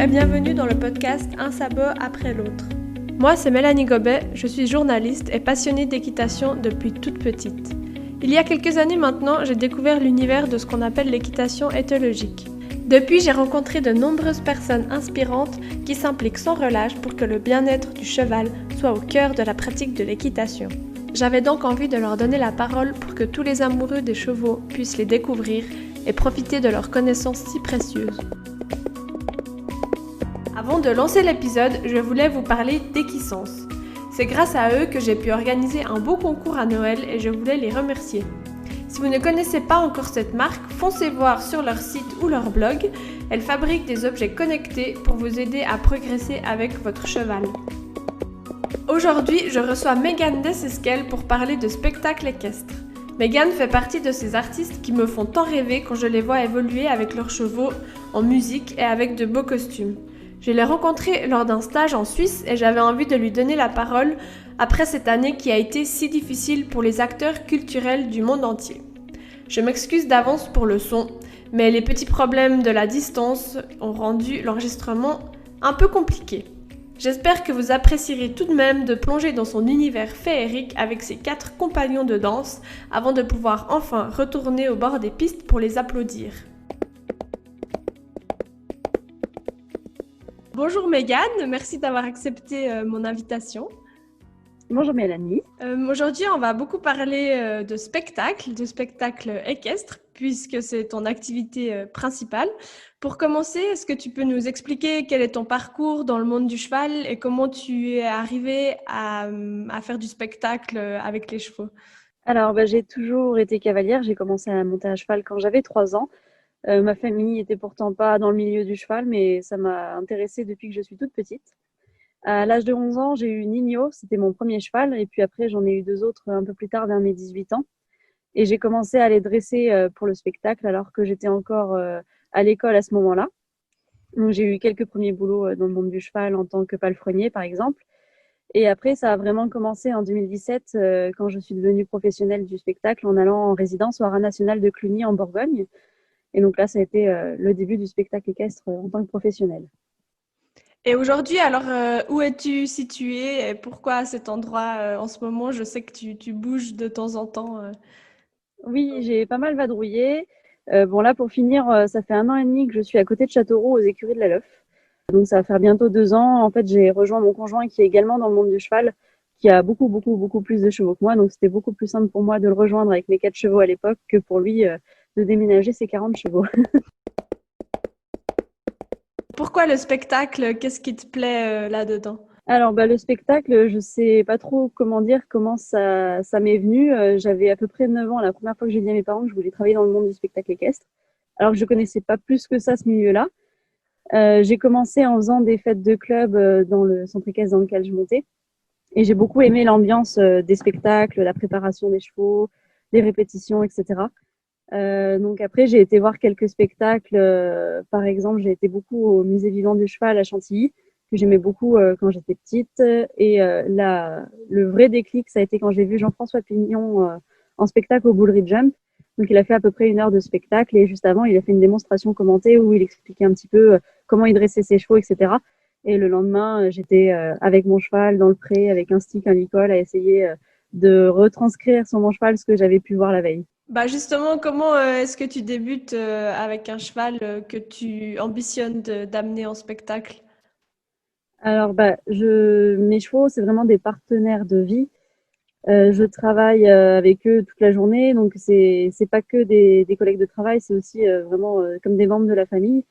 bienvenue dans le podcast Un sabot après l'autre. Moi, c'est Mélanie Gobet, je suis journaliste et passionnée d'équitation depuis toute petite. Il y a quelques années maintenant, j'ai découvert l'univers de ce qu'on appelle l'équitation éthologique. Depuis, j'ai rencontré de nombreuses personnes inspirantes qui s'impliquent sans relâche pour que le bien-être du cheval soit au cœur de la pratique de l'équitation. J'avais donc envie de leur donner la parole pour que tous les amoureux des chevaux puissent les découvrir et profiter de leurs connaissances si précieuses. Avant de lancer l'épisode, je voulais vous parler d'Equisens. C'est grâce à eux que j'ai pu organiser un beau concours à Noël et je voulais les remercier. Si vous ne connaissez pas encore cette marque, foncez voir sur leur site ou leur blog. Elle fabrique des objets connectés pour vous aider à progresser avec votre cheval. Aujourd'hui, je reçois Megan Desesquel pour parler de spectacle équestre. Megan fait partie de ces artistes qui me font tant rêver quand je les vois évoluer avec leurs chevaux, en musique et avec de beaux costumes. Je l'ai rencontrée lors d'un stage en Suisse et j'avais envie de lui donner la parole après cette année qui a été si difficile pour les acteurs culturels du monde entier. Je m'excuse d'avance pour le son, mais les petits problèmes de la distance ont rendu l'enregistrement un peu compliqué. J'espère que vous apprécierez tout de même de plonger dans son univers féerique avec ses 4 compagnons de danse avant de pouvoir enfin retourner au bord des pistes pour les applaudir. Bonjour Megan, merci d'avoir accepté mon invitation. Bonjour Mélanie. Aujourd'hui, on va beaucoup parler de spectacle équestre, puisque c'est ton activité principale. Pour commencer, est-ce que tu peux nous expliquer quel est ton parcours dans le monde du cheval et comment tu es arrivée à faire du spectacle avec les chevaux? Alors, j'ai toujours été cavalière. J'ai commencé à monter à cheval quand j'avais 3 ans. Ma famille était pourtant pas dans le milieu du cheval, mais ça m'a intéressée depuis que je suis toute petite. À l'âge de 11 ans, j'ai eu Nino, c'était mon premier cheval. Et puis après, j'en ai eu 2 autres un peu plus tard, vers mes 18 ans. Et j'ai commencé à les dresser pour le spectacle alors que j'étais encore à l'école à ce moment-là. Donc, j'ai eu quelques premiers boulots dans le monde du cheval en tant que palefrenier, par exemple. Et après, ça a vraiment commencé en 2017 quand je suis devenue professionnelle du spectacle en allant en résidence au Haras national de Cluny en Bourgogne. Et donc là, ça a été le début du spectacle équestre en tant que professionnelle. Et aujourd'hui, alors, où es-tu située et pourquoi à cet endroit en ce moment? Je sais que tu bouges de temps en temps. Oui, j'ai pas mal vadrouillé. Bon, là, pour finir, ça fait 1 an et demi que je suis à côté de Châteauroux, aux écuries de la Leuf. Donc, ça va faire bientôt 2 ans. En fait, j'ai rejoint mon conjoint qui est également dans le monde du cheval, qui a beaucoup, beaucoup, beaucoup plus de chevaux que moi. Donc, c'était beaucoup plus simple pour moi de le rejoindre avec mes 4 chevaux à l'époque que pour lui de déménager ses 40 chevaux. Pourquoi le spectacle? Qu'est-ce qui te plaît là-dedans? Alors, le spectacle, je sais pas trop comment dire, comment ça m'est venu. J'avais à peu près 9 ans la première fois que j'ai dit à mes parents que je voulais travailler dans le monde du spectacle équestre. Alors que je connaissais pas plus que ça ce milieu-là. J'ai commencé en faisant des fêtes de club dans le centre équestre dans lequel je montais. Et j'ai beaucoup aimé l'ambiance des spectacles, la préparation des chevaux, les répétitions, etc. Donc après, j'ai été voir quelques spectacles. Par exemple, j'ai été beaucoup au Musée vivant du cheval à Chantilly, que j'aimais beaucoup quand j'étais petite. Et le vrai déclic, ça a été quand j'ai vu Jean-François Pignon en spectacle au Bullrich Jump. Donc il a fait à peu près 1 heure de spectacle et juste avant, il a fait une démonstration commentée où il expliquait un petit peu comment il dressait ses chevaux, etc. Et le lendemain, j'étais avec mon cheval dans le pré, avec un stick, un licol, à essayer de retranscrire sur mon cheval ce que j'avais pu voir la veille. Justement, comment est-ce que tu débutes avec un cheval que tu ambitionnes d'amener en spectacle? Alors, mes chevaux, c'est vraiment des partenaires de vie. Je travaille avec eux toute la journée, donc c'est pas que des collègues de travail, c'est aussi vraiment comme des membres de la famille.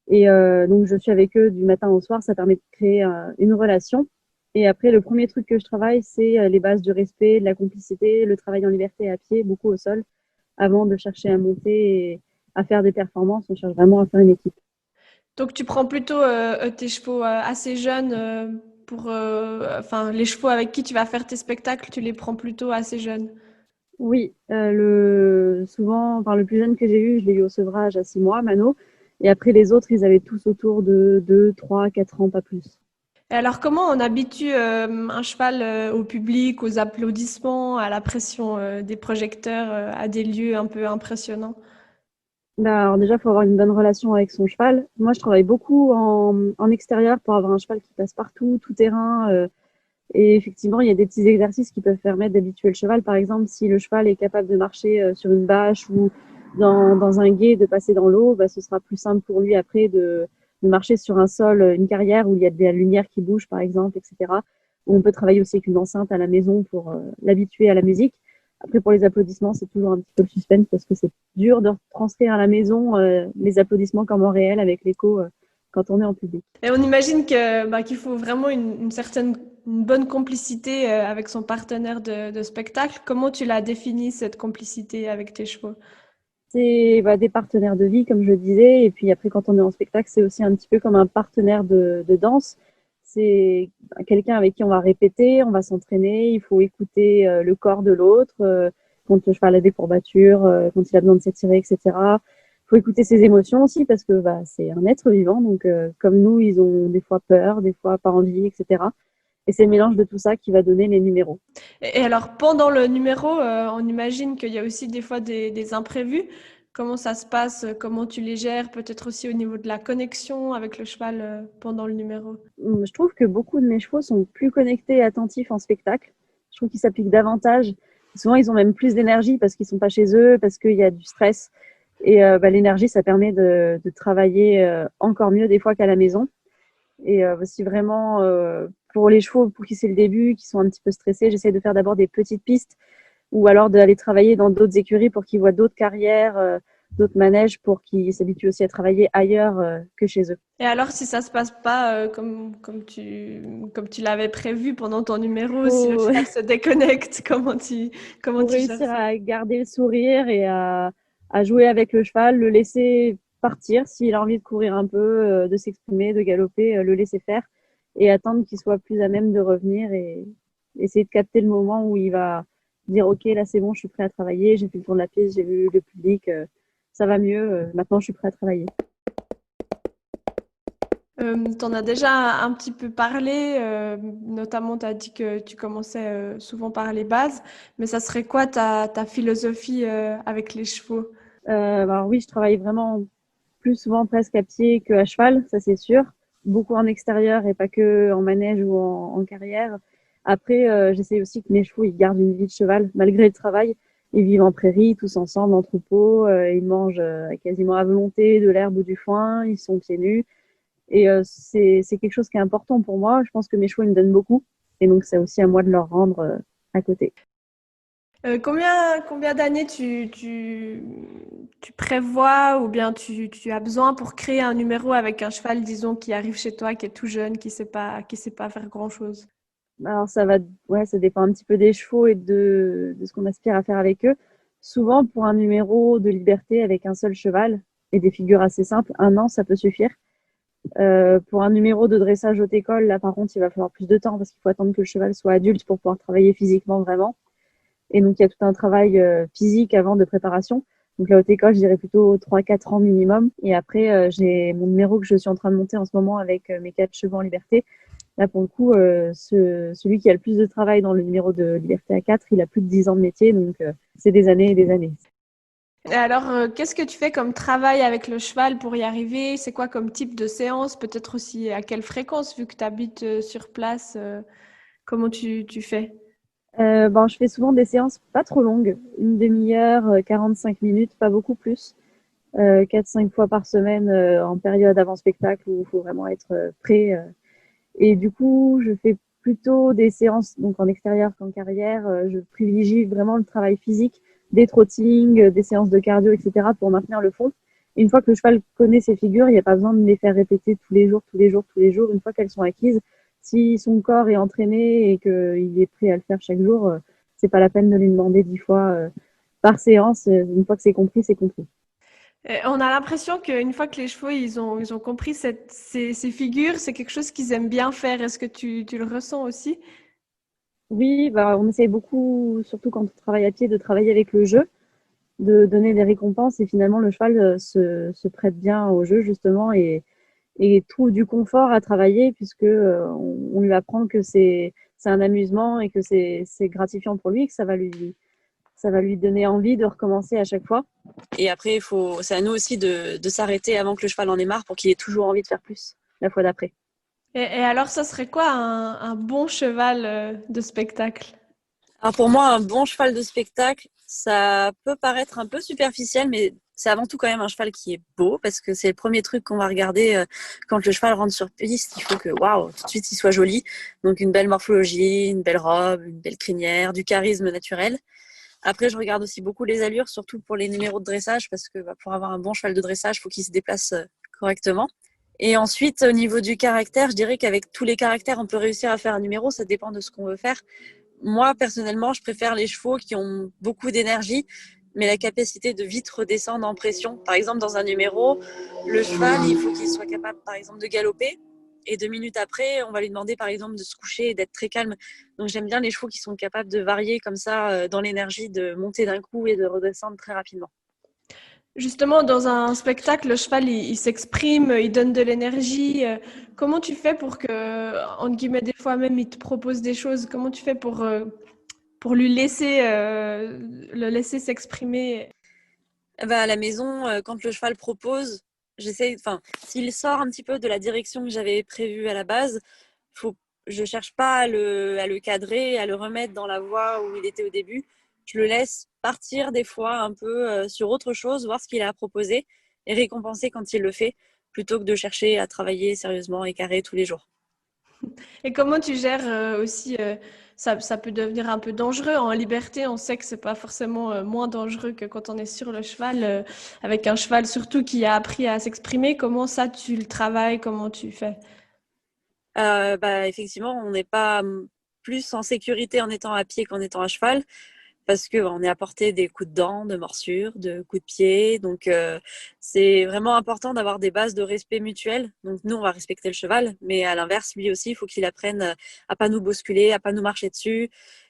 Et donc, je suis avec eux du matin au soir, ça permet de créer une relation. Et après, le premier truc que je travaille, c'est les bases du respect, de la complicité, le travail en liberté à pied, beaucoup au sol, avant de chercher à monter et à faire des performances. On cherche vraiment à faire une équipe. Donc, tu prends plutôt tes chevaux assez jeunes les chevaux avec qui tu vas faire tes spectacles, tu les prends plutôt assez jeunes. Oui, souvent, enfin, le plus jeune que j'ai eu, je l'ai eu au sevrage à 6 mois, Mano. Et après, les autres, ils avaient tous autour de 2, 3, 4 ans, pas plus. Et alors, comment on habitue un cheval au public, aux applaudissements, à la pression des projecteurs, à des lieux un peu impressionnants? Bah, alors déjà, il faut avoir une bonne relation avec son cheval. Moi, je travaille beaucoup en extérieur pour avoir un cheval qui passe partout, tout terrain. Et effectivement, il y a des petits exercices qui peuvent permettre d'habituer le cheval. Par exemple, si le cheval est capable de marcher sur une bâche ou dans un gué, de passer dans l'eau, bah, ce sera plus simple pour lui après de marcher sur un sol, une carrière où il y a de la lumière qui bouge, par exemple, etc. Ou on peut travailler aussi avec une enceinte à la maison pour l'habituer à la musique. Après, pour les applaudissements, c'est toujours un petit peu le suspense parce que c'est dur de transcrire à la maison les applaudissements comme en réel avec l'écho quand on est en public. Et on imagine qu'il faut vraiment une bonne complicité avec son partenaire de spectacle. Comment tu l'as définie, cette complicité avec tes chevaux? C'est des partenaires de vie, comme je disais. Et puis après, quand on est en spectacle, c'est aussi un petit peu comme un partenaire de danse. C'est quelqu'un avec qui on va répéter, on va s'entraîner. Il faut écouter le corps de l'autre quand le cheval a des courbatures, quand il a besoin de s'étirer, etc. Il faut écouter ses émotions aussi parce que c'est un être vivant. Donc, comme nous, ils ont des fois peur, des fois pas envie, etc. Et c'est le mélange de tout ça qui va donner les numéros. Et alors, pendant le numéro, on imagine qu'il y a aussi des fois des imprévus. Comment ça se passe? Comment tu les gères? Peut-être aussi au niveau de la connexion avec le cheval pendant le numéro. Je trouve que beaucoup de mes chevaux sont plus connectés et attentifs en spectacle. Je trouve qu'ils s'appliquent davantage. Souvent, ils ont même plus d'énergie parce qu'ils sont pas chez eux, parce qu'il y a du stress. Et l'énergie, ça permet de travailler encore mieux des fois qu'à la maison. Et si vraiment, pour les chevaux, pour qui c'est le début, qui sont un petit peu stressés, j'essaie de faire d'abord des petites pistes ou alors d'aller travailler dans d'autres écuries pour qu'ils voient d'autres carrières, d'autres manèges pour qu'ils s'habituent aussi à travailler ailleurs que chez eux. Et alors, si ça se passe pas comme tu l'avais prévu pendant ton numéro, si le Faut, cheval se déconnecte, comment faut tu gères réussir ça? à garder le sourire et à jouer avec le cheval, le laisser partir s'il a envie de courir un peu, de s'exprimer, de galoper, le laisser faire et attendre qu'il soit plus à même de revenir et essayer de capter le moment où il va dire ok là c'est bon je suis prêt à travailler, j'ai fait le tour de la piste, j'ai vu le public, ça va mieux, maintenant je suis prêt à travailler. Tu en as déjà un petit peu parlé, notamment tu as dit que tu commençais souvent par les bases, mais ça serait quoi ta philosophie avec les chevaux? Alors oui je travaille vraiment plus souvent presque à pied qu'à cheval, ça c'est sûr. Beaucoup en extérieur et pas que en manège ou en carrière. Après, j'essaie aussi que mes chevaux ils gardent une vie de cheval malgré le travail. Ils vivent en prairie, tous ensemble, en troupeau. Ils mangent quasiment à volonté de l'herbe ou du foin. Ils sont pieds nus. Et c'est quelque chose qui est important pour moi. Je pense que mes chevaux ils me donnent beaucoup. Et donc, c'est aussi à moi de leur rendre à côté. Combien d'années tu prévois ou bien tu as besoin pour créer un numéro avec un cheval, disons, qui arrive chez toi, qui est tout jeune, qui sait pas faire grand-chose? Alors ouais, ça dépend un petit peu des chevaux et de ce qu'on aspire à faire avec eux. Souvent, pour un numéro de liberté avec un seul cheval et des figures assez simples, un an, ça peut suffire. Pour un numéro de dressage haute école, là, par contre, il va falloir plus de temps parce qu'il faut attendre que le cheval soit adulte pour pouvoir travailler physiquement vraiment. Et donc, il y a tout un travail physique avant de préparation. Donc, la haute école, je dirais plutôt 3-4 ans minimum. Et après, j'ai mon numéro que je suis en train de monter en ce moment avec mes 4 chevaux en liberté. Là, pour le coup, celui qui a le plus de travail dans le numéro de Liberté A4, il a plus de 10 ans de métier, donc c'est des années et des années. Et alors, qu'est-ce que tu fais comme travail avec le cheval pour y arriver? C'est quoi comme type de séance? Peut-être aussi à quelle fréquence, vu que tu habites sur place, comment tu fais? Je fais souvent des séances pas trop longues, une demi-heure, 45 minutes, pas beaucoup plus. 4-5 fois par semaine en période avant spectacle où il faut vraiment être prêt. Et du coup, je fais plutôt des séances donc en extérieur qu'en carrière. Je privilégie vraiment le travail physique, des trottings, des séances de cardio, etc. pour maintenir le fond. Une fois que le cheval connaît ses figures, il n'y a pas besoin de les faire répéter tous les jours, tous les jours, tous les jours. Une fois qu'elles sont acquises, si son corps est entraîné et qu'il est prêt à le faire chaque jour, c'est pas la peine de lui demander 10 fois par séance. Une fois que c'est compris, c'est compris. On a l'impression qu'une fois que les chevaux ils ont compris ces figures, c'est quelque chose qu'ils aiment bien faire. Est-ce que tu le ressens aussi? Oui, on essaye beaucoup, surtout quand on travaille à pied, de travailler avec le jeu, de donner des récompenses et finalement le cheval se prête bien au jeu justement et trouve du confort à travailler puisque on lui apprend que c'est un amusement et que c'est gratifiant pour lui et que ça va ça va lui donner envie de recommencer à chaque fois. Et après, c'est à nous aussi de s'arrêter avant que le cheval en ait marre pour qu'il ait toujours envie de faire plus la fois d'après. Et alors, ça serait quoi un bon cheval de spectacle? Alors pour moi, un bon cheval de spectacle, ça peut paraître un peu superficiel, mais c'est avant tout quand même un cheval qui est beau, parce que c'est le premier truc qu'on va regarder quand le cheval rentre sur piste. Il faut que, waouh, tout de suite, il soit joli. Donc une belle morphologie, une belle robe, une belle crinière, du charisme naturel. Après, je regarde aussi beaucoup les allures, surtout pour les numéros de dressage, parce que pour avoir un bon cheval de dressage, il faut qu'il se déplace correctement. Et ensuite, au niveau du caractère, je dirais qu'avec tous les caractères, on peut réussir à faire un numéro, ça dépend de ce qu'on veut faire. Moi, personnellement, je préfère les chevaux qui ont beaucoup d'énergie, mais la capacité de vite redescendre en pression. Par exemple, dans un numéro, le cheval, il faut qu'il soit capable, par exemple, de galoper. Et 2 minutes après, on va lui demander, par exemple, de se coucher et d'être très calme. Donc, j'aime bien les chevaux qui sont capables de varier comme ça dans l'énergie, de monter d'un coup et de redescendre très rapidement. Justement, dans un spectacle, le cheval, il s'exprime, il donne de l'énergie. Comment tu fais pour que, entre guillemets, des fois même, il te propose des choses? Comment tu fais pour lui laisser, le laisser s'exprimer? À la maison, quand le cheval propose, s'il sort un petit peu de la direction que j'avais prévue à la base, je cherche pas à le cadrer, à le remettre dans la voie où il était au début. Je le laisse partir des fois un peu sur autre chose, voir ce qu'il a à proposer et récompenser quand il le fait, plutôt que de chercher à travailler sérieusement et carré tous les jours. Et comment tu gères aussi, ça peut devenir un peu dangereux. En liberté, on sait que c'est pas forcément moins dangereux que quand on est sur le cheval, avec un cheval surtout qui a appris à s'exprimer. Comment ça, tu le travailles? Comment tu fais? Effectivement, on n'est pas plus en sécurité en étant à pied qu'en étant à cheval, parce qu'on est à portée des coups de dents, de morsures, de coups de pied. Donc, c'est vraiment important d'avoir des bases de respect mutuel. Donc, nous, on va respecter le cheval, mais à l'inverse, lui aussi, il faut qu'il apprenne à pas nous bousculer, à pas nous marcher dessus.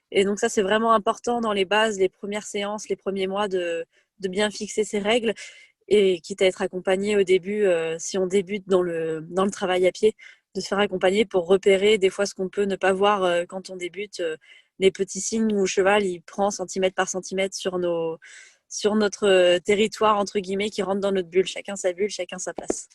Et donc, ça, c'est vraiment important dans les bases, les premières séances, les premiers mois de bien fixer ses règles. Et quitte à être accompagné au début, si on débute dans le travail à pied, de se faire accompagner pour repérer des fois ce qu'on peut ne pas voir quand on débute, les petits signes où le cheval il prend centimètre par centimètre sur notre territoire entre guillemets qui rentre dans notre bulle, chacun sa place.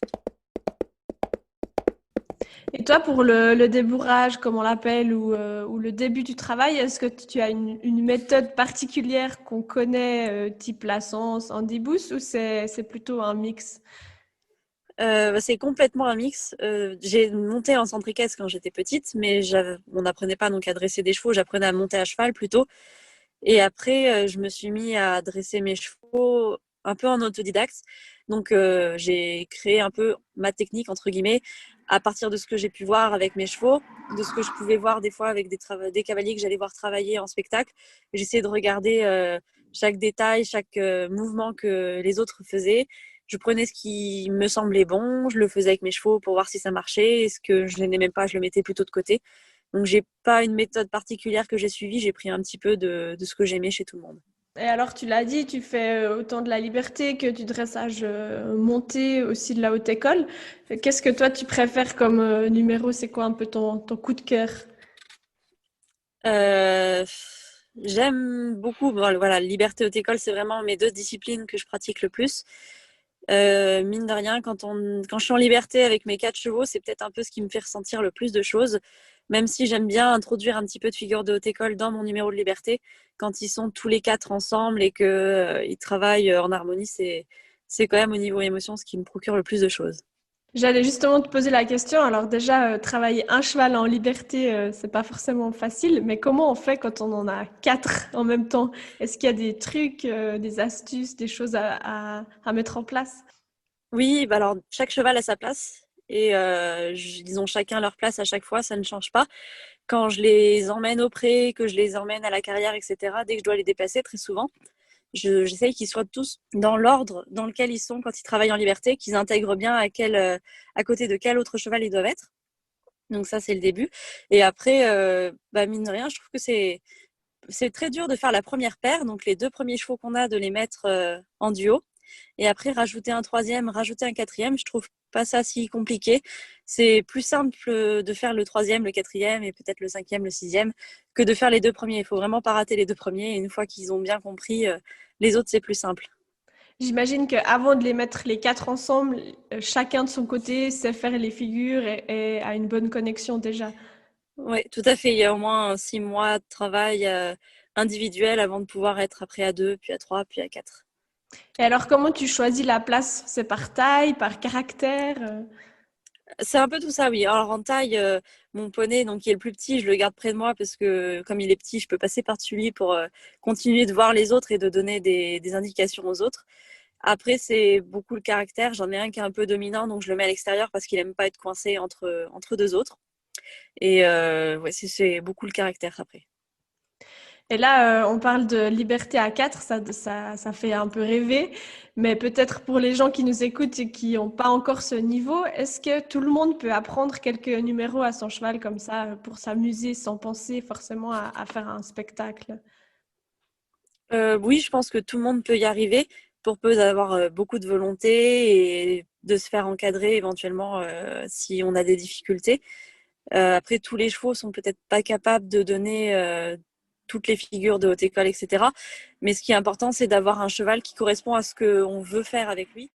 Et toi, pour le débourrage, comme on l'appelle, ou le début du travail, est-ce que tu as une méthode particulière qu'on connaît, type la Sens, Andy Booth, ou c'est plutôt un mix? C'est complètement un mix. J'ai monté en centre équestre quand j'étais petite, mais on n'apprenait pas donc à dresser des chevaux, j'apprenais à monter à cheval plutôt. Et après, je me suis mis à dresser mes chevaux un peu en autodidacte. Donc, j'ai créé un peu ma technique, entre guillemets, à partir de ce que j'ai pu voir avec mes chevaux, de ce que je pouvais voir des fois avec des cavaliers que j'allais voir travailler en spectacle. J'essayais de regarder chaque détail, chaque mouvement que les autres faisaient. Je prenais ce qui me semblait bon, je le faisais avec mes chevaux pour voir si ça marchait. Et ce que je n'aimais pas, je le mettais plutôt de côté. Donc, j'ai pas une méthode particulière que j'ai suivie. J'ai pris un petit peu de ce que j'aimais chez tout le monde. Et alors, tu l'as dit, tu fais autant de la liberté que du dressage monté, aussi de la haute école. Qu'est-ce que toi, tu préfères comme numéro? C'est quoi un peu ton coup de cœur? Euh, J'aime beaucoup, voilà, liberté haute école, c'est vraiment mes deux disciplines que je pratique le plus. Mine de rien, quand je suis en liberté avec mes 4 chevaux, c'est peut-être un peu ce qui me fait ressentir le plus de choses, même si j'aime bien introduire un petit peu de figure de haute école dans mon numéro de liberté. Quand ils sont tous les 4 ensemble et que ils travaillent en harmonie, c'est quand même au niveau émotion ce qui me procure le plus de choses. J'allais justement te poser la question. Alors déjà, travailler un cheval en liberté, c'est pas forcément facile, mais comment on fait quand on en a quatre en même temps? Est-ce qu'il y a des trucs, des astuces, des choses à mettre en place? Oui, alors chaque cheval a sa place et ils ont chacun leur place à chaque fois, ça ne change pas. Quand je les emmène au pré, que je les emmène à la carrière, etc., dès que je dois les déplacer, très souvent, j'essaye qu'ils soient tous dans l'ordre dans lequel ils sont quand ils travaillent en liberté, qu'ils intègrent bien à côté de quel autre cheval ils doivent être. Donc ça, c'est le début. Et après, mine de rien, je trouve que c'est très dur de faire la première paire, donc les 2 premiers chevaux qu'on a, de les mettre en duo. Et après, rajouter un troisième, rajouter un quatrième, je trouve pas ça si compliqué. C'est plus simple de faire le troisième, le quatrième et peut-être le cinquième, le sixième, que de faire les deux premiers. Il faut vraiment pas rater les deux premiers. Et une fois qu'ils ont bien compris, les autres, c'est plus simple. J'imagine qu'avant de les mettre les quatre ensemble, chacun de son côté sait faire les figures et a une bonne connexion déjà. Oui, tout à fait. Il y a au moins 6 mois de travail individuel avant de pouvoir être après à 2, puis à 3, puis à 4. Et alors, comment tu choisis la place? C'est par taille, par caractère? C'est un peu tout ça, oui. Alors en taille, mon poney, donc qui est le plus petit, je le garde près de moi parce que comme il est petit, je peux passer par-dessus lui pour continuer de voir les autres et de donner des indications aux autres. Après, c'est beaucoup le caractère. J'en ai un qui est un peu dominant, donc je le mets à l'extérieur parce qu'il aime pas être coincé entre deux autres. Et ouais, c'est beaucoup le caractère après. Et là, on parle de liberté à 4, ça fait un peu rêver, mais peut-être pour les gens qui nous écoutent et qui n'ont pas encore ce niveau, est-ce que tout le monde peut apprendre quelques numéros à son cheval comme ça pour s'amuser sans penser forcément à faire un spectacle? Oui, je pense que tout le monde peut y arriver pour peu d'avoir beaucoup de volonté et de se faire encadrer éventuellement si on a des difficultés. Après, tous les chevaux sont peut-être pas capables de donner toutes les figures de haute école, etc. Mais ce qui est important, c'est d'avoir un cheval qui correspond à ce qu'on veut faire avec lui.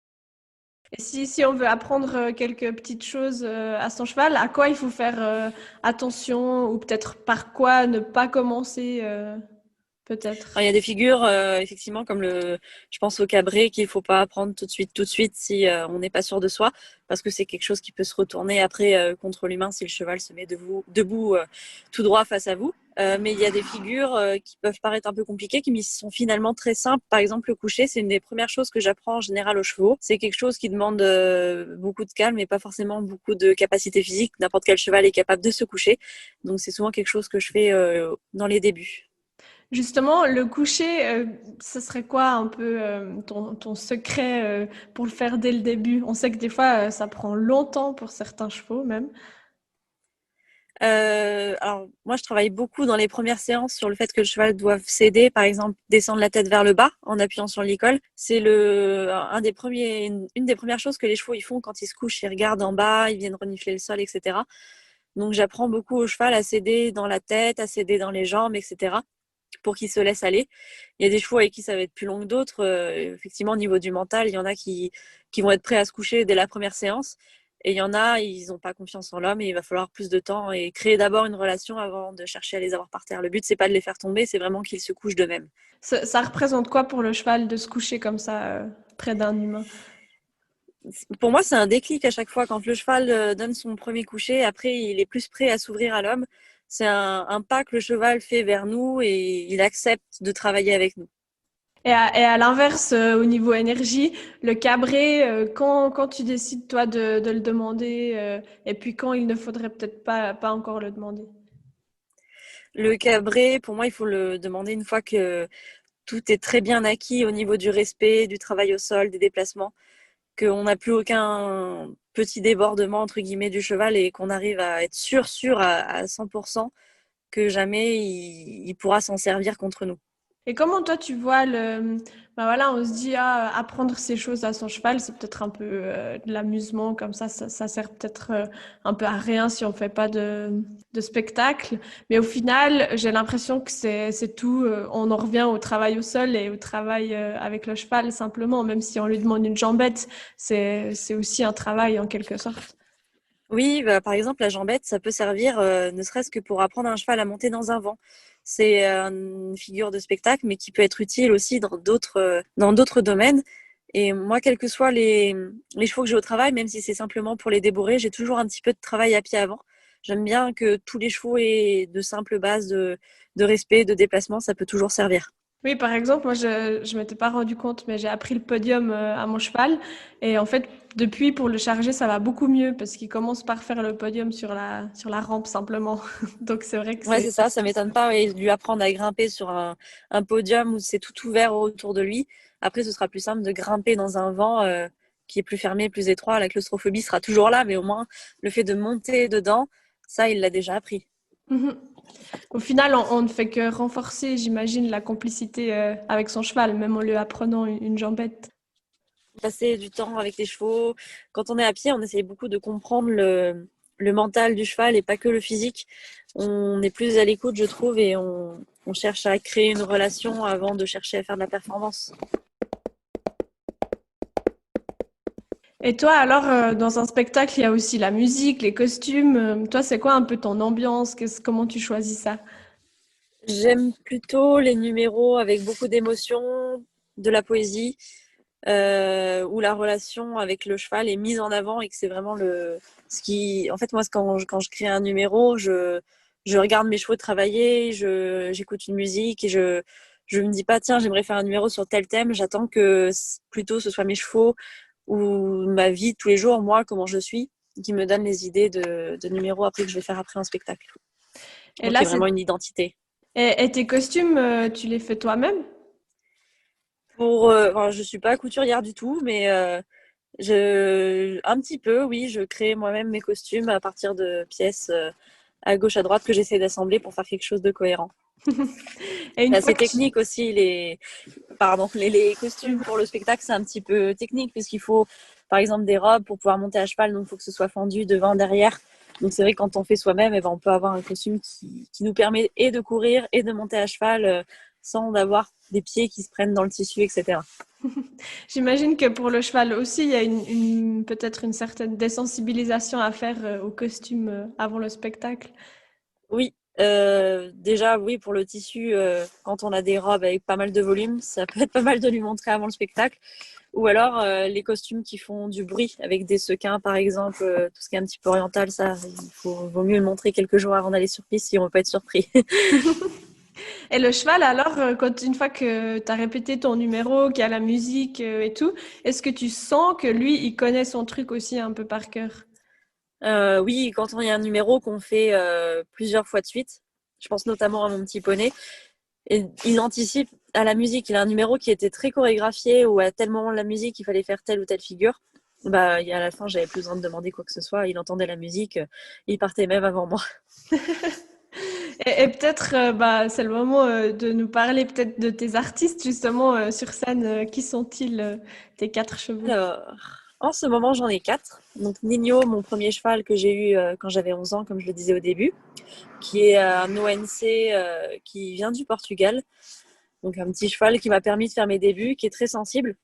Et si on veut apprendre quelques petites choses à son cheval, à quoi il faut faire attention ou peut-être par quoi ne pas commencer Alors, peut-être? il y a des figures, effectivement, comme je pense au cabré, qu'il faut pas apprendre tout de suite si on n'est pas sûr de soi, parce que c'est quelque chose qui peut se retourner après contre l'humain si le cheval se met debout tout droit face à vous. Mais il y a des figures qui peuvent paraître un peu compliquées, qui sont finalement très simples. Par exemple, le coucher, c'est une des premières choses que j'apprends en général aux chevaux. C'est quelque chose qui demande beaucoup de calme et pas forcément beaucoup de capacité physique. N'importe quel cheval est capable de se coucher. Donc, c'est souvent quelque chose que je fais dans les débuts. Justement, le coucher, ce serait quoi un peu ton secret pour le faire dès le début? On sait que des fois, ça prend longtemps pour certains chevaux même. Alors moi, je travaille beaucoup dans les premières séances sur le fait que le cheval doive céder, par exemple, descendre la tête vers le bas en appuyant sur l'école. C'est une des premières choses que les chevaux ils font quand ils se couchent. Ils regardent en bas, ils viennent renifler le sol, etc. Donc j'apprends beaucoup au cheval à céder dans la tête, à céder dans les jambes, etc. pour qu'il se laisse aller. Il y a des chevaux avec qui ça va être plus long que d'autres. Effectivement, au niveau du mental, il y en a qui vont être prêts à se coucher dès la première séance. Et il y en a, ils n'ont pas confiance en l'homme et il va falloir plus de temps et créer d'abord une relation avant de chercher à les avoir par terre. Le but, c'est pas de les faire tomber, c'est vraiment qu'ils se couchent d'eux-mêmes. Ça représente quoi pour le cheval de se coucher comme ça près d'un humain? Pour moi, c'est un déclic à chaque fois. Quand le cheval donne son premier coucher, après, il est plus prêt à s'ouvrir à l'homme. C'est un pas que le cheval fait vers nous et il accepte de travailler avec nous. Et à l'inverse, au niveau énergie, le cabré, quand tu décides toi de le demander, et puis quand il ne faudrait peut-être pas encore le demander. Le cabré, pour moi, il faut le demander une fois que tout est très bien acquis au niveau du respect, du travail au sol, des déplacements, qu'on n'a plus aucun petit débordement entre guillemets du cheval et qu'on arrive à être sûr à 100% que jamais il pourra s'en servir contre nous. Et comment toi tu vois ben voilà, on se dit ah, apprendre ces choses à son cheval, c'est peut-être un peu de l'amusement comme ça sert peut-être un peu à rien si on fait pas de spectacle. Mais au final, j'ai l'impression que c'est tout. On en revient au travail au sol et au travail avec le cheval simplement, même si on lui demande une jambette, c'est aussi un travail en quelque sorte. Oui, bah, par exemple, la jambette, ça peut servir ne serait-ce que pour apprendre un cheval à monter dans un vent. C'est une figure de spectacle, mais qui peut être utile aussi dans d'autres domaines. Et moi, quels que soient les chevaux que j'ai au travail, même si c'est simplement pour les débourrer, j'ai toujours un petit peu de travail à pied avant. J'aime bien que tous les chevaux aient de simples bases de respect, de déplacement, ça peut toujours servir. Oui, par exemple, moi, je m'étais pas rendu compte, mais j'ai appris le podium à mon cheval. Et en fait, depuis, pour le charger, ça va beaucoup mieux parce qu'il commence par faire le podium sur la rampe simplement. Donc, c'est vrai que Ouais, c'est... c'est ça m'étonne pas. Et lui apprendre à grimper sur un podium où c'est tout ouvert autour de lui. Après, ce sera plus simple de grimper dans un vent qui est plus fermé, plus étroit. La claustrophobie sera toujours là, mais au moins, le fait de monter dedans, ça, il l'a déjà appris. Mhm. Au final, on ne fait que renforcer, j'imagine, la complicité avec son cheval, même en lui apprenant une jambette. passer du temps avec les chevaux. Quand on est à pied, on essaye beaucoup de comprendre le mental du cheval et pas que le physique. On est plus à l'écoute, je trouve, et on cherche à créer une relation avant de chercher à faire de la performance. Et toi, alors, dans un spectacle, il y a aussi la musique, les costumes. Toi, c'est quoi un peu ton ambiance? Comment tu choisis ça? J'aime plutôt les numéros avec beaucoup d'émotion, de la poésie, où la relation avec le cheval est mise en avant et que c'est vraiment ce qui. En fait, moi, quand je crée un numéro, je regarde mes chevaux travailler, j'écoute une musique et je me dis pas, tiens, j'aimerais faire un numéro sur tel thème. J'attends que plutôt ce soit mes chevaux ou ma vie de tous les jours, moi, comment je suis, qui me donne les idées de numéros après que je vais faire après un spectacle. Et Donc, il là, y a vraiment une identité. et tes costumes, tu les fais toi-même? Enfin, je suis pas couturière du tout, mais un petit peu, oui, je crée moi-même mes costumes à partir de pièces à gauche, à droite que j'essaie d'assembler pour faire quelque chose de cohérent. Et une C'est fois assez que technique aussi, les costumes pour le spectacle, c'est un petit peu technique puisqu'il faut, par exemple, des robes pour pouvoir monter à cheval, donc il faut que ce soit fendu devant, derrière. Donc c'est vrai que quand on fait soi-même, eh ben, on peut avoir un costume qui nous permet et de courir et de monter à cheval sans avoir des pieds qui se prennent dans le tissu, etc. J'imagine que pour le cheval aussi, il y a peut-être une certaine désensibilisation à faire au costume avant le spectacle. Oui, déjà, oui, pour le tissu, quand on a des robes avec pas mal de volume, ça peut être pas mal de lui montrer avant le spectacle. Ou alors les costumes qui font du bruit avec des sequins, par exemple, tout ce qui est un petit peu oriental, ça, vaut mieux le montrer quelques jours avant d'aller sur piste si on veut pas être surpris. Et le cheval, alors, une fois que tu as répété ton numéro, qu'il y a la musique et tout, est-ce que tu sens que lui, il connaît son truc aussi un peu par cœur? Oui, quand il y a un numéro qu'on fait plusieurs fois de suite, je pense notamment à mon petit poney, et il anticipe à la musique. Il a un numéro qui était très chorégraphié où à tel moment de la musique, il fallait faire telle ou telle figure. Bah, à la fin, j'avais plus besoin de demander quoi que ce soit. Il entendait la musique, il partait même avant moi. Et peut-être, bah, c'est le moment de nous parler peut-être de tes artistes justement sur scène. Qui sont-ils, tes quatre chevaux? Alors, en ce moment, j'en ai 4. Donc, Nino, mon premier cheval que j'ai eu quand j'avais 11 ans, comme je le disais au début, qui est un ONC qui vient du Portugal. Donc, un petit cheval qui m'a permis de faire mes débuts, qui est très sensible.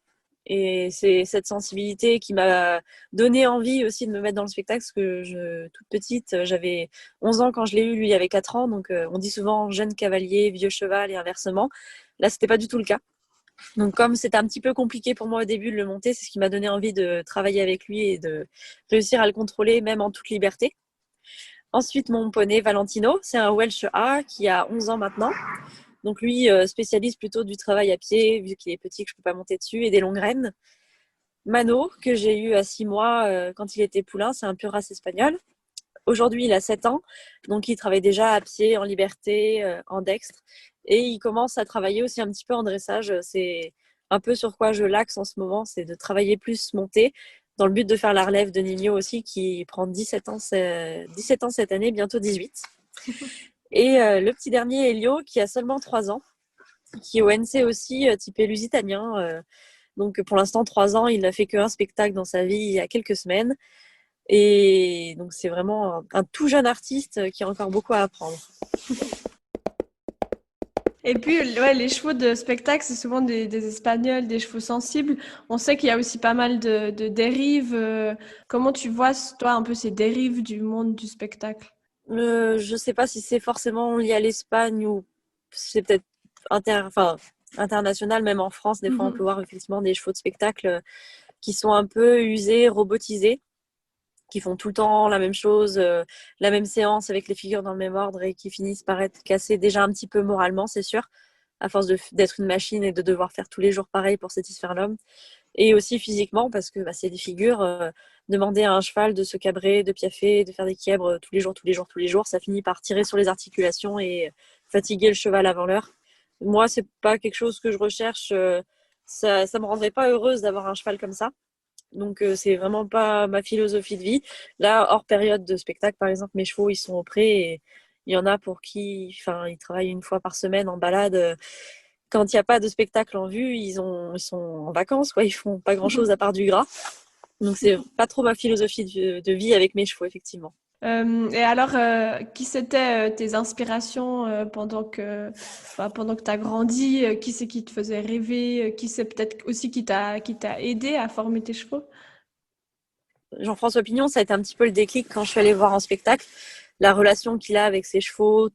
Et c'est cette sensibilité qui m'a donné envie aussi de me mettre dans le spectacle, parce que toute petite, j'avais 11 ans quand je l'ai eu, lui il avait 4 ans. Donc, on dit souvent jeune cavalier, vieux cheval et inversement. Là, c'était pas du tout le cas. Donc, comme c'était un petit peu compliqué pour moi au début de le monter, c'est ce qui m'a donné envie de travailler avec lui et de réussir à le contrôler, même en toute liberté. Ensuite, mon poney Valentino, c'est un Welsh A qui a 11 ans maintenant. Donc, lui, spécialise plutôt du travail à pied, vu qu'il est petit, que je ne peux pas monter dessus, et des longues rênes. Mano, que j'ai eu à 6 mois quand il était poulain, c'est un pur race espagnol. Aujourd'hui, il a 7 ans, donc il travaille déjà à pied, en liberté, en dextre. Et il commence à travailler aussi un petit peu en dressage. C'est un peu sur quoi je l'axe en ce moment, c'est de travailler plus monté, dans le but de faire la relève de Nino aussi, qui prend 17 ans, 17 ans cette année, bientôt 18. Et le petit dernier, Elio, qui a seulement 3 ans, qui est au NC aussi, typé lusitanien. Donc pour l'instant, 3 ans, il n'a fait qu'un spectacle dans sa vie il y a quelques semaines. Et donc, c'est vraiment un tout jeune artiste qui a encore beaucoup à apprendre. Et puis, ouais, les chevaux de spectacle, c'est souvent des Espagnols, des chevaux sensibles. On sait qu'il y a aussi pas mal de dérives. Comment tu vois, toi, un peu ces dérives du monde du spectacle? Je ne sais pas si c'est forcément lié à l'Espagne ou c'est peut-être international. Même en France, des fois, on peut voir effectivement des chevaux de spectacle qui sont un peu usés, robotisés, qui font tout le temps la même chose, la même séance avec les figures dans le même ordre et qui finissent par être cassés déjà un petit peu moralement, c'est sûr, à force d'être une machine et de devoir faire tous les jours pareil pour satisfaire l'homme. Et aussi physiquement, parce que c'est des figures, demander à un cheval de se cabrer, de piaffer, de faire des quièbres tous les jours, tous les jours, tous les jours, ça finit par tirer sur les articulations et fatiguer le cheval avant l'heure. Moi, c'est pas quelque chose que je recherche. Ça me rendrait pas heureuse d'avoir un cheval comme ça. Donc, c'est vraiment pas ma philosophie de vie. Là, hors période de spectacle, par exemple, mes chevaux, ils sont au pré et il y en a pour qui, enfin, ils travaillent une fois par semaine en balade. quand il n'y a pas de spectacle en vue, ils sont en vacances, quoi. Ils font pas grand-chose à part du gras. Donc, c'est pas trop ma philosophie de vie avec mes chevaux, effectivement. Et alors, qui c'était tes inspirations pendant que tu as grandi? Qui c'est qui te faisait rêver? Qui c'est peut-être aussi qui t'a aidé à former tes chevaux? Jean-François Pignon, ça a été un petit peu le déclic quand je suis allée voir en spectacle. La relation qu'il a avec ses chevaux,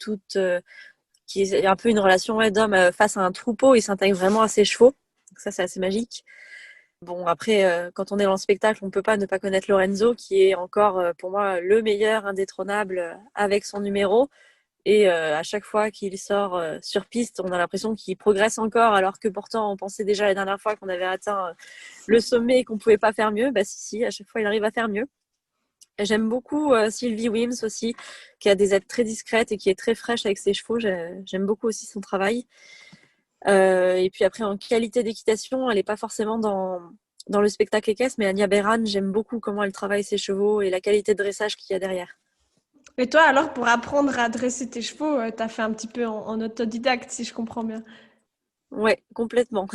qui est un peu une relation d'homme face à un troupeau. Il s'intègre vraiment à ses chevaux. Donc ça, c'est assez magique. Bon, après, quand on est dans le spectacle, on ne peut pas ne pas connaître Lorenzo, qui est encore, pour moi, le meilleur indétrônable avec son numéro. Et à chaque fois qu'il sort sur piste, on a l'impression qu'il progresse encore, alors que pourtant, on pensait déjà la dernière fois qu'on avait atteint le sommet et qu'on ne pouvait pas faire mieux. Bah si, à chaque fois, il arrive à faire mieux. Et j'aime beaucoup Sylvie Wims aussi, qui a des aides très discrètes et qui est très fraîche avec ses chevaux. J'aime beaucoup aussi son travail. Et puis après, en qualité d'équitation, elle n'est pas forcément dans le spectacle équestre, mais Anya Beran, j'aime beaucoup comment elle travaille ses chevaux et la qualité de dressage qu'il y a derrière. Et toi, alors, pour apprendre à dresser tes chevaux, tu as fait un petit peu en autodidacte, si je comprends bien. Ouais, complètement.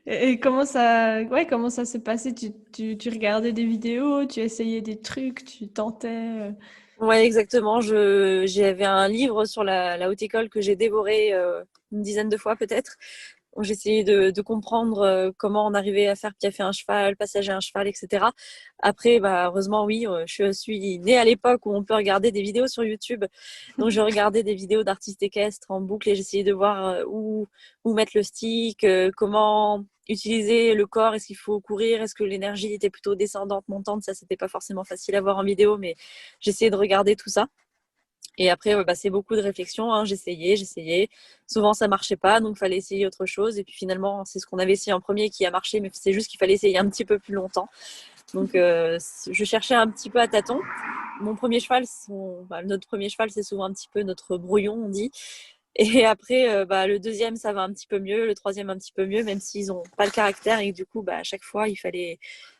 Et comment ça s'est passé? Tu regardais des vidéos, tu essayais des trucs, tu tentais. Ouais, exactement. J'avais un livre sur la haute école que j'ai dévoré une dizaine de fois peut-être. J'essayais de comprendre comment on arrivait à faire piaffer un cheval, passager un cheval, etc. Après, bah, heureusement, oui, je suis née à l'époque où on peut regarder des vidéos sur YouTube. Donc, je regardais des vidéos d'artistes équestres en boucle et j'essayais de voir où mettre le stick, comment utiliser le corps, est-ce qu'il faut courir, est-ce que l'énergie était plutôt descendante, montante. Ça, c'était pas forcément facile à voir en vidéo, mais j'essayais de regarder tout ça. Et après, bah, c'est beaucoup de réflexion, hein. J'essayais. Souvent, ça marchait pas, donc il fallait essayer autre chose. Et puis finalement, c'est ce qu'on avait essayé en premier qui a marché, mais c'est juste qu'il fallait essayer un petit peu plus longtemps. Donc, je cherchais un petit peu à tâtons. Mon premier cheval, notre premier cheval, c'est souvent un petit peu notre brouillon, on dit. Et après, bah, le deuxième, ça va un petit peu mieux. Le troisième, un petit peu mieux, même s'ils n'ont pas le caractère. Et du coup, bah, à chaque fois, il fallait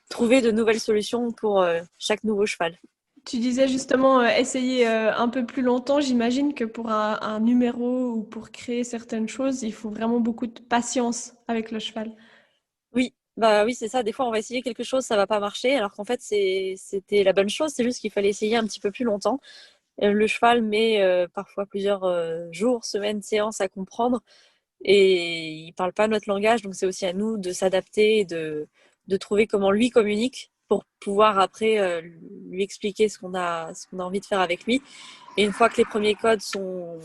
trouver de nouvelles solutions pour chaque nouveau cheval. Tu disais justement essayer un peu plus longtemps. J'imagine que pour un numéro ou pour créer certaines choses, il faut vraiment beaucoup de patience avec le cheval. Oui, bah oui, c'est ça. Des fois, on va essayer quelque chose, ça va pas marcher, alors qu'en fait, c'était la bonne chose. C'est juste qu'il fallait essayer un petit peu plus longtemps. Le cheval met parfois plusieurs jours, semaines, séances à comprendre, et il parle pas notre langage, donc c'est aussi à nous de s'adapter et de trouver comment lui communique pour pouvoir après lui expliquer ce qu'on a envie de faire avec lui. Et une fois que les premiers codes sont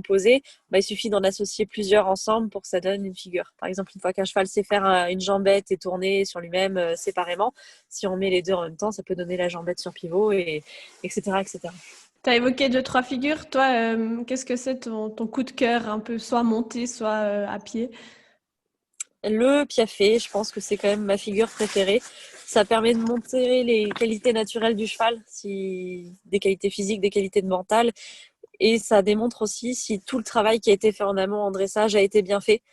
posés, bah, il suffit d'en associer plusieurs ensemble pour que ça donne une figure. Par exemple, une fois qu'un cheval sait faire une jambette et tourner sur lui-même séparément, si on met les deux en même temps, ça peut donner la jambette sur pivot, et, etc., etc. Tu as évoqué deux, trois figures. Toi, qu'est-ce que c'est ton coup de cœur, un peu soit monté, soit à pied? Le piafé, je pense que c'est quand même ma figure préférée. Ça permet de montrer les qualités naturelles du cheval, des qualités physiques, des qualités de mental. Et ça démontre aussi si tout le travail qui a été fait en amont en dressage a été bien fait.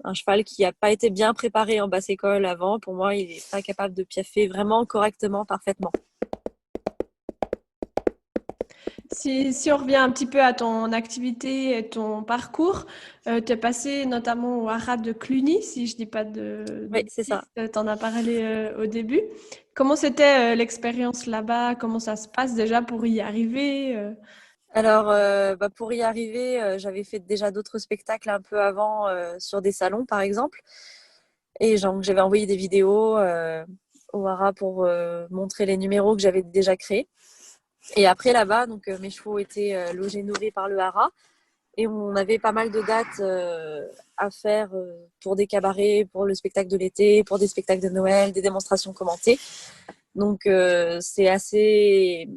Un cheval qui n'a pas été bien préparé en basse école avant, pour moi, il n'est pas capable de piaffer vraiment correctement, parfaitement. Si on revient un petit peu à ton activité et ton parcours, tu es passé notamment au haras de Cluny, si je dis pas de Oui, c'est bêtises, ça. tu en as parlé au début. Comment c'était l'expérience là-bas? Comment ça se passe déjà pour y arriver? Alors, bah, pour y arriver, j'avais fait déjà d'autres spectacles un peu avant sur des salons, par exemple. Et j'avais envoyé des vidéos au Hara pour montrer les numéros que j'avais déjà créés. Et après, là-bas, donc mes chevaux étaient logés, nourris par le Hara. Et on avait pas mal de dates à faire pour des cabarets, pour le spectacle de l'été, pour des spectacles de Noël, des démonstrations commentées. Donc, c'est assez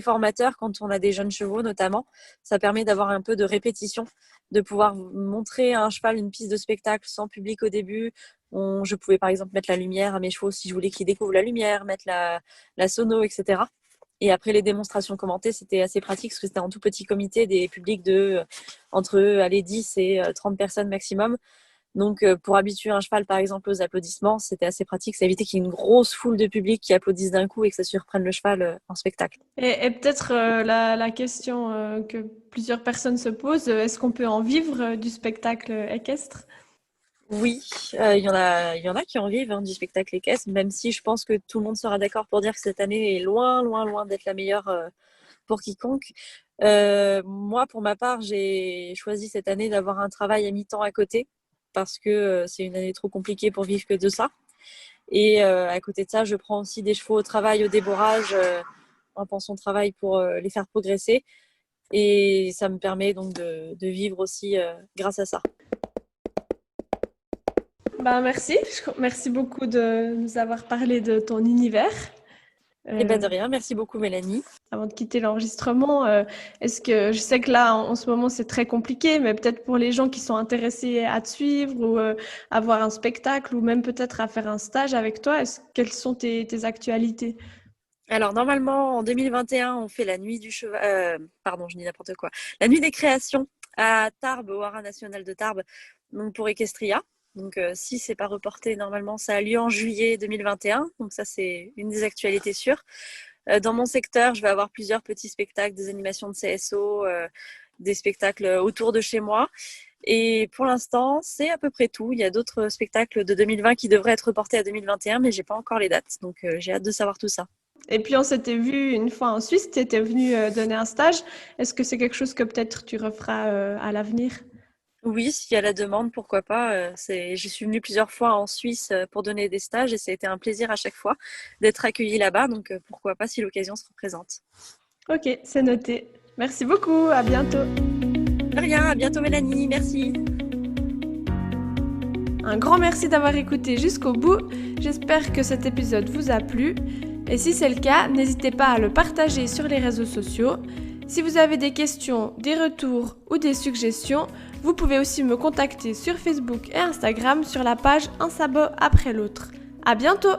formateur quand on a des jeunes chevaux, notamment. Ça permet d'avoir un peu de répétition, de pouvoir montrer à un cheval une piste de spectacle sans public au début. Je pouvais par exemple mettre la lumière à mes chevaux si je voulais qu'ils découvrent la lumière, mettre la sono, etc. Et après les démonstrations commentées, c'était assez pratique parce que c'était en tout petit comité, des publics de entre allez, 10 et 30 personnes maximum. Donc, pour habituer un cheval, par exemple, aux applaudissements, c'était assez pratique. Ça évitait qu'il y ait une grosse foule de public qui applaudisse d'un coup et que ça surprenne le cheval en spectacle. Et peut-être la question que plusieurs personnes se posent, est-ce qu'on peut en vivre du spectacle équestre? Oui, il y en a qui en vivent du spectacle équestre, même si je pense que tout le monde sera d'accord pour dire que cette année est loin, loin, loin d'être la meilleure pour quiconque. Moi, pour ma part, j'ai choisi cette année d'avoir un travail à mi-temps à côté parce que c'est une année trop compliquée pour vivre que de ça. Et à côté de ça, je prends aussi des chevaux au travail, au déborrage, en pension de travail pour les faire progresser. Et ça me permet donc de vivre aussi grâce à ça. Merci. Merci beaucoup de nous avoir parlé de ton univers. Et de rien, merci beaucoup Mélanie. Avant de quitter l'enregistrement, est-ce que je sais que là en ce moment c'est très compliqué, mais peut-être pour les gens qui sont intéressés à te suivre ou à voir un spectacle ou même peut-être à faire un stage avec toi, quelles sont tes actualités? Alors normalement en 2021 on fait la nuit du cheval, pardon je dis n'importe quoi, la nuit des créations à Tarbes, au Haras national de Tarbes, donc pour Equestria. Donc si c'est pas reporté, normalement ça a lieu en juillet 2021, donc ça c'est une des actualités sûres. Dans mon secteur, je vais avoir plusieurs petits spectacles, des animations de CSO, des spectacles autour de chez moi. Et pour l'instant, c'est à peu près tout. Il y a d'autres spectacles de 2020 qui devraient être reportés à 2021, mais j'ai pas encore les dates, donc j'ai hâte de savoir tout ça. Et puis on s'était vu une fois en Suisse, tu étais venu donner un stage. Est-ce que c'est quelque chose que peut-être tu referas à l'avenir? Oui, s'il y a la demande, pourquoi pas. Je suis venue plusieurs fois en Suisse pour donner des stages et ça a été un plaisir à chaque fois d'être accueillie là-bas. Donc pourquoi pas si l'occasion se représente. Ok, c'est noté. Merci beaucoup, à bientôt. De rien, à bientôt Mélanie, merci. Un grand merci d'avoir écouté jusqu'au bout. J'espère que cet épisode vous a plu. Et si c'est le cas, n'hésitez pas à le partager sur les réseaux sociaux. Si vous avez des questions, des retours ou des suggestions, vous pouvez aussi me contacter sur Facebook et Instagram sur la page Un sabot après l'autre. À bientôt!